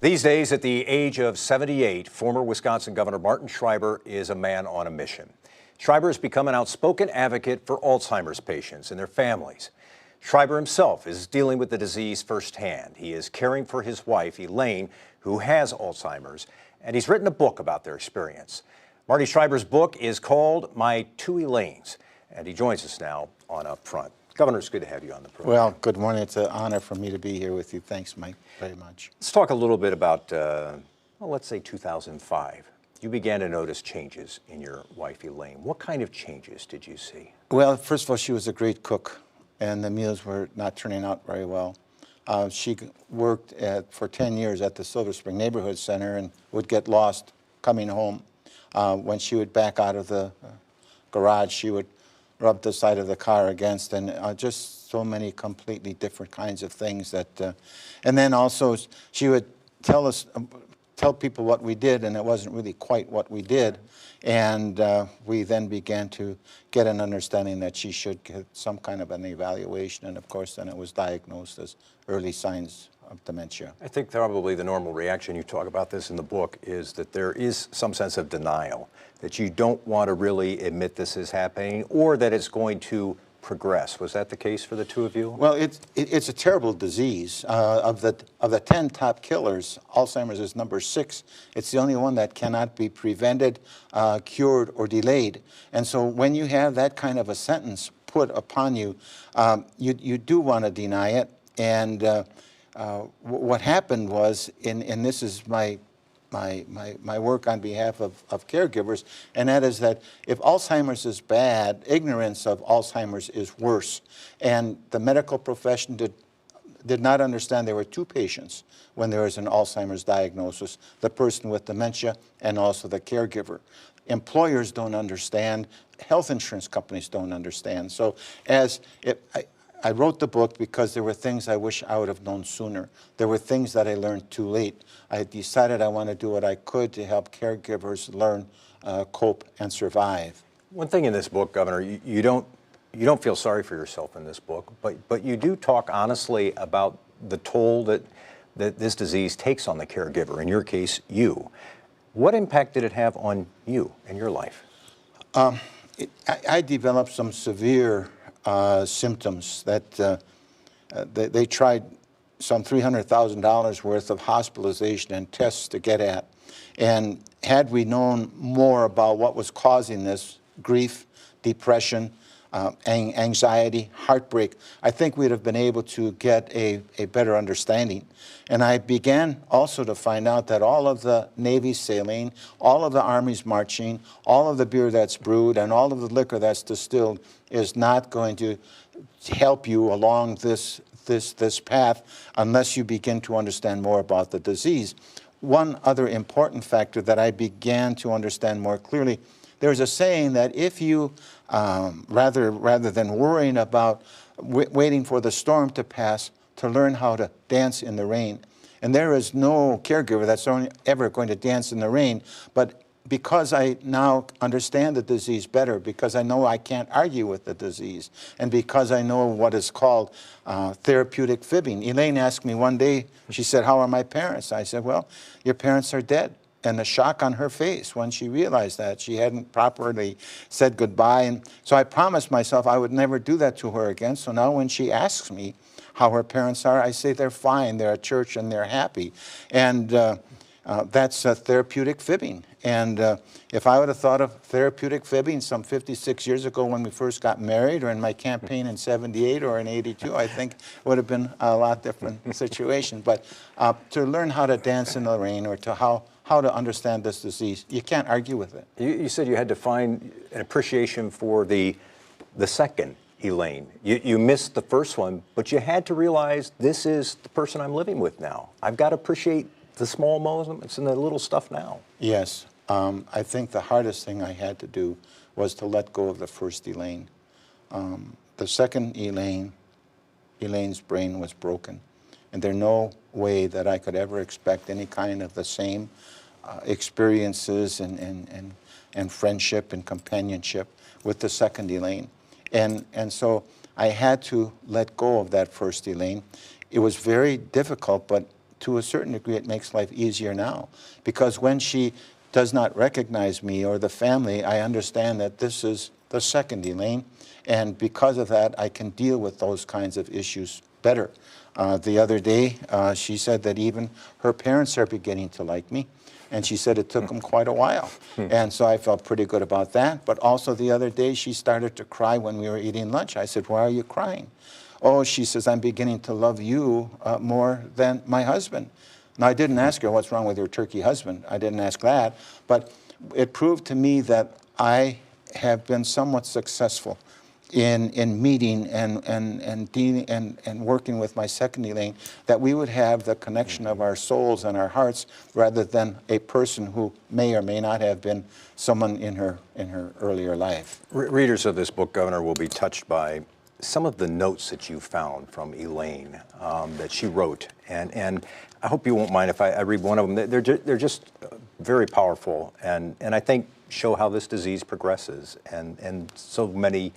These days, at the age of 78, former Wisconsin Governor Martin Schreiber is a man on a mission. Schreiber has become an outspoken advocate for Alzheimer's patients and their families. Schreiber himself is dealing with the disease firsthand. He is caring for his wife, Elaine, who has Alzheimer's, and he's written a book about their experience. Marty Schreiber's book is called My Two Elaines, and he joins us now on Up Front. Governor, it's good to have you on the program. Well, good morning. It's an honor for me to be here with you. Thanks, Mike, very much. Let's talk a little bit about, well, let's say 2005. You began to notice changes in your wife, Elaine. What kind of changes did you see? Well, first of all, she was a great cook, and the meals were not turning out very well. She worked for 10 years at the Silver Spring Neighborhood Center and would get lost coming home. When she would back out of the garage, she would rub the side of the car against, and just so many completely different kinds of things that, and then also she would tell people what we did, and it wasn't really quite what we did, and we then began to get an understanding that she should get some kind of an evaluation, and of course then it was diagnosed as early signs of dementia. I think probably the normal reaction, you talk about this in the book, is that there is some sense of denial, that you don't want to really admit this is happening or that it's going to progress. Was that the case for the two of you? Well, it's a terrible disease. Of the 10 top killers, Alzheimer's is number 6. It's the only one that cannot be prevented, cured, or delayed. And so when you have that kind of a sentence put upon you, you do want to deny it. And what happened was, and this is my work on behalf of caregivers, and that is that if Alzheimer's is bad, ignorance of Alzheimer's is worse. And the medical profession did not understand there were two patients when there was an Alzheimer's diagnosis, the person with dementia and also the caregiver. Employers don't understand, health insurance companies don't understand. So I wrote the book because there were things I wish I would have known sooner. There were things that I learned too late. I decided I want to do what I could to help caregivers learn, cope, and survive. One thing in this book, Governor, you don't feel sorry for yourself in this book, but you do talk honestly about the toll that this disease takes on the caregiver, in your case, you. What impact did it have on you and your life? I developed some severe symptoms that they tried some $300,000 worth of hospitalization and tests to get at. And had we known more about what was causing this, grief, depression, anxiety, heartbreak, I think we'd have been able to get a better understanding. And I began also to find out that all of the Navy sailing, all of the Army's marching, all of the beer that's brewed, and all of the liquor that's distilled is not going to help you along this path unless you begin to understand more about the disease. One other important factor that I began to understand more clearly, there's a saying that if you, rather than worrying about waiting for the storm to pass, to learn how to dance in the rain. And there is no caregiver that's ever going to dance in the rain, but because I now understand the disease better, because I know I can't argue with the disease, and because I know what is called therapeutic fibbing. Elaine asked me one day, she said, "How are my parents?" I said, "Well, your parents are dead." And the shock on her face when she realized that she hadn't properly said goodbye. And so I promised myself I would never do that to her again. So now when she asks me how her parents are, I say they're fine, they're at church and they're happy. And that's therapeutic fibbing. And if I would have thought of therapeutic fibbing some 56 years ago when we first got married, or in my campaign in 78 or in 82, I think it would have been a lot different situation. But to learn how to dance in the rain, or to how to understand this disease, you can't argue with it. You said you had to find an appreciation for the second Elaine. You missed the first one, but you had to realize this is the person I'm living with now. I've got to appreciate the small moments and the little stuff now. Yes. I think the hardest thing I had to do was to let go of the first Elaine. The second Elaine's brain was broken. And there's no way that I could ever expect any kind of the same experiences and friendship and companionship with the second Elaine. And so I had to let go of that first Elaine. It was very difficult, but to a certain degree, it makes life easier now. Because when she does not recognize me or the family, I understand that this is the second Elaine. And because of that, I can deal with those kinds of issues better. The other day, she said that even her parents are beginning to like me. And she said it took them quite a while. And so I felt pretty good about that. But also the other day, she started to cry when we were eating lunch. I said, "Why are you crying?" "Oh," she says, "I'm beginning to love you more than my husband." Now, I didn't ask her, "What's wrong with your turkey husband?" I didn't ask that. But it proved to me that I have been somewhat successful in meeting and dealing and working with my second Elaine, that we would have the connection of our souls and our hearts rather than a person who may or may not have been someone in her earlier life. Readers of this book, Governor, will be touched by some of the notes that you found from Elaine that she wrote, and I hope you won't mind if I read one of them. They're just very powerful, and I think show how this disease progresses, and so many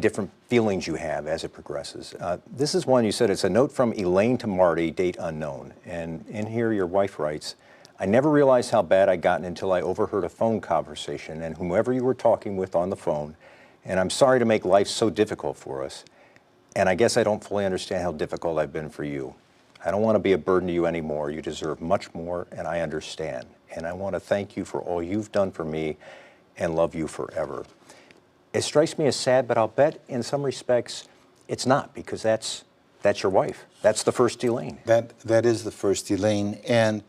different feelings you have as it progresses. This is one you said, it's a note from Elaine to Marty, date unknown. And in here your wife writes, "I never realized how bad I'd gotten until I overheard a phone conversation and whomever you were talking with on the phone, and I'm sorry to make life so difficult for us. And I guess I don't fully understand how difficult I've been for you. I don't want to be a burden to you anymore. You deserve much more, and I understand. And I want to thank you for all you've done for me and love you forever." It strikes me as sad, but I'll bet in some respects it's not, because that's your wife. That's the first Elaine. That is the first Elaine. And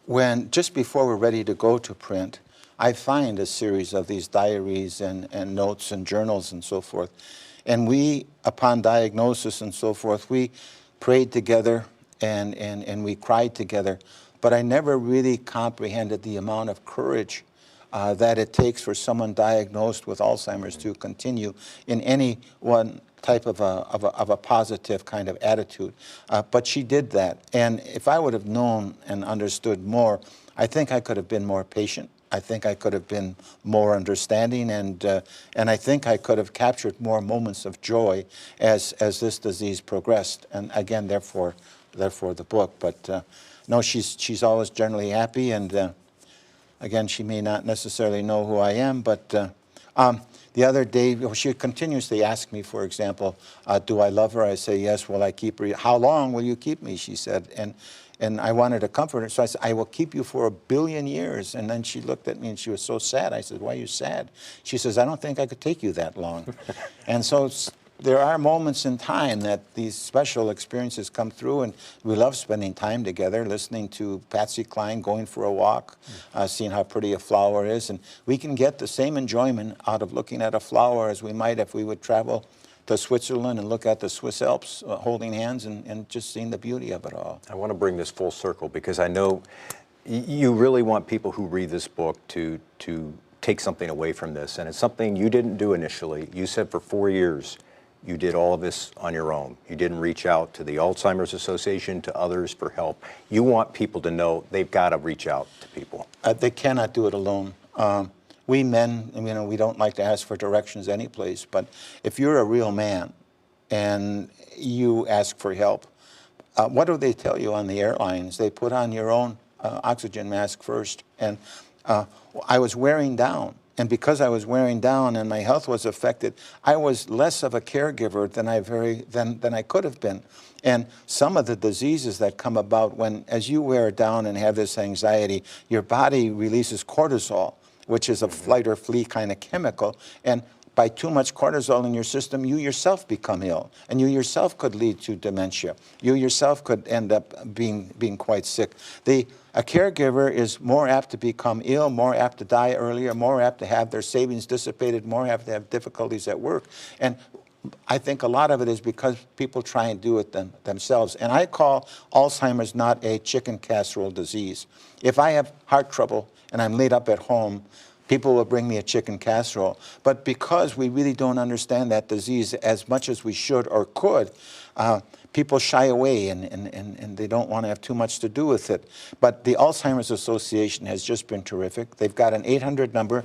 when just before we're ready to go to print, I find a series of these diaries and notes and journals and so forth. And we, upon diagnosis and so forth, we prayed together and we cried together. But I never really comprehended the amount of courage that it takes for someone diagnosed with Alzheimer's to continue in any one type of a positive kind of attitude. But she did that. And if I would have known and understood more, I think I could have been more patient. I think I could have been more understanding, and I think I could have captured more moments of joy as this disease progressed. And again, therefore the book. But no, she's always generally happy, and again, she may not necessarily know who I am, but the other day, she continuously asked me, for example, do I love her? I say, yes. Will I keep her? How long will you keep me? She said. And I wanted to comfort her, so I said, I will keep you for 1 billion years. And then she looked at me and she was so sad. I said, why are you sad? She says, I don't think I could take you that long. And so there are moments in time that these special experiences come through, and we love spending time together, listening to Patsy Cline, going for a walk, seeing how pretty a flower is. And we can get the same enjoyment out of looking at a flower as we might if we would travel to Switzerland and look at the Swiss Alps, holding hands and just seeing the beauty of it all. I want to bring this full circle, because I know you really want people who read this book to take something away from this. And it's something you didn't do initially. You said for 4 years, you did all of this on your own. You didn't reach out to the Alzheimer's Association, to others for help. You want people to know they've got to reach out to people. They cannot do it alone. We men, we don't like to ask for directions any place, but if you're a real man and you ask for help, what do they tell you on the airlines? They put on your own oxygen mask first. And I was wearing down. And because I was wearing down and my health was affected, I was less of a caregiver than I could have been. And some of the diseases that come about when, as you wear down and have this anxiety, your body releases cortisol, which is a flight or flee kind of chemical. And by too much cortisol in your system, you yourself become ill. And you yourself could lead to dementia. You yourself could end up being quite sick. A caregiver is more apt to become ill, more apt to die earlier, more apt to have their savings dissipated, more apt to have difficulties at work. And I think a lot of it is because people try and do it themselves. And I call Alzheimer's not a chicken casserole disease. If I have heart trouble and I'm laid up at home, people will bring me a chicken casserole. But because we really don't understand that disease as much as we should or could, people shy away and they don't want to have too much to do with it. But the Alzheimer's Association has just been terrific. They've got an 800 number,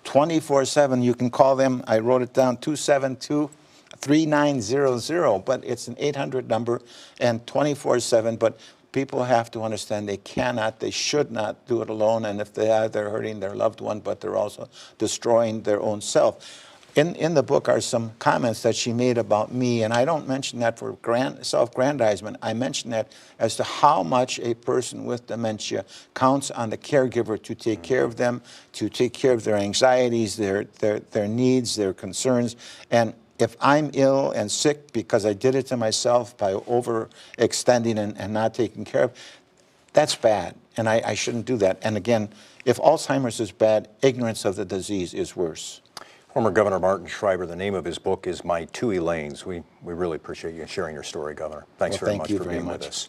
24/7. You can call them. I wrote it down, 272. 3900, but it's an 800 number and 24/7. But people have to understand they cannot, they should not do it alone. And if they are, they're hurting their loved one, but they're also destroying their own self. In the book are some comments that she made about me, and I don't mention that for self-grandizement. I mention that as to how much a person with dementia counts on the caregiver to take care of them, to take care of their anxieties, their needs, their concerns. And if I'm ill and sick because I did it to myself by overextending and not taking care of, that's bad, and I shouldn't do that. And again, if Alzheimer's is bad, ignorance of the disease is worse. Former Governor Martin Schreiber, the name of his book is My Two Elaines. We really appreciate you sharing your story, Governor. Thanks very much for being with us.